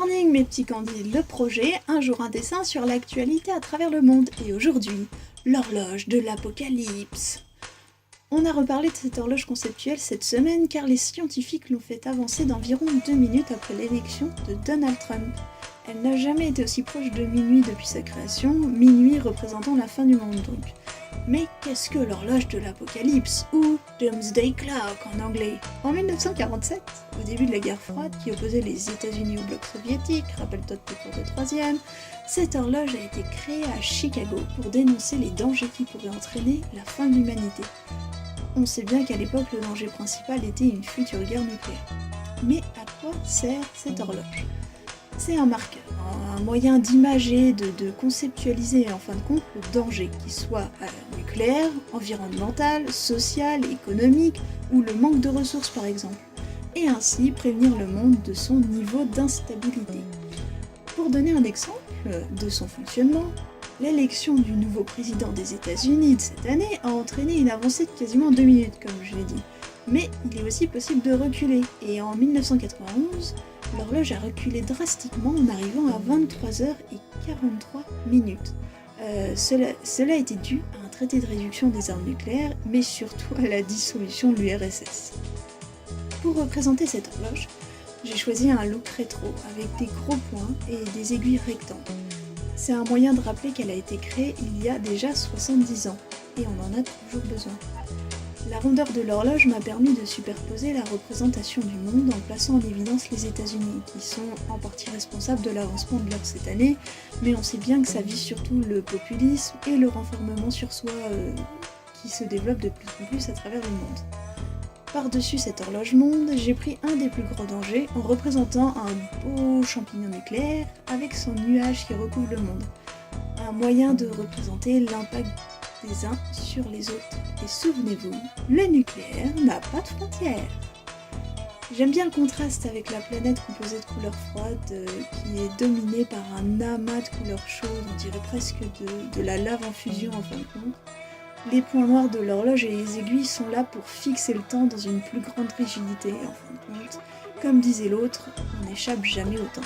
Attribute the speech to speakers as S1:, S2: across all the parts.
S1: morning mes petits candides, le projet, un jour un dessin sur l'actualité à travers le monde. Et aujourd'hui, l'horloge de l'apocalypse. On a reparlé de cette horloge conceptuelle cette semaine car les scientifiques l'ont fait avancer d'environ 2 minutes après l'élection de Donald Trump. Elle n'a jamais été aussi proche de minuit depuis sa création, minuit représentant la fin du monde donc. Mais qu'est-ce que l'horloge de l'apocalypse, ou Doomsday Clock en anglais? En 1947, au début de la guerre froide qui opposait les États-Unis au bloc soviétique, rappelle-toi de tes cours de 3e, cette horloge a été créée à Chicago pour dénoncer les dangers qui pourraient entraîner la fin de l'humanité. On sait bien qu'à l'époque, le danger principal était une future guerre nucléaire. Mais à quoi sert cette horloge? C'est un marqueur, un moyen d'imager, de conceptualiser en fin de compte le danger, qu'il soit nucléaire, environnemental, social, économique ou le manque de ressources par exemple, et ainsi prévenir le monde de son niveau d'instabilité. Pour donner un exemple de son fonctionnement, l'élection du nouveau président des États-Unis de cette année a entraîné une avancée de quasiment 2 minutes comme je l'ai dit. Mais il est aussi possible de reculer, et en 1991, l'horloge a reculé drastiquement en arrivant à 23h43. Cela était dû à un traité de réduction des armes nucléaires, mais surtout à la dissolution de l'URSS. Pour représenter cette horloge, j'ai choisi un look rétro, avec des gros points et des aiguilles rectangles. C'est un moyen de rappeler qu'elle a été créée il y a déjà 70 ans, et on en a toujours besoin. La rondeur de l'horloge m'a permis de superposer la représentation du monde en plaçant en évidence les États-Unis, qui sont en partie responsables de l'avancement de l'heure cette année, mais on sait bien que ça vise surtout le populisme et le renfermement sur soi qui se développe de plus en plus à travers le monde. Par-dessus cette horloge monde, j'ai pris un des plus grands dangers en représentant un beau champignon nucléaire avec son nuage qui recouvre le monde. Un moyen de représenter l'impact des uns sur les autres. Et souvenez-vous, le nucléaire n'a pas de frontières. J'aime bien le contraste avec la planète composée de couleurs froides qui est dominée par un amas de couleurs chaudes, on dirait presque de la lave en fusion en fin de compte. Les points noirs de l'horloge et les aiguilles sont là pour fixer le temps dans une plus grande rigidité en fin de compte. Comme disait l'autre, on n'échappe jamais au temps.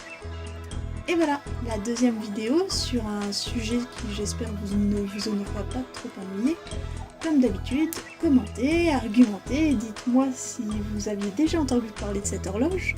S1: Et voilà, la deuxième vidéo sur un sujet qui j'espère ne vous en aura pas trop ennuyé. Comme d'habitude, commentez, argumentez, dites-moi si vous aviez déjà entendu parler de cette horloge,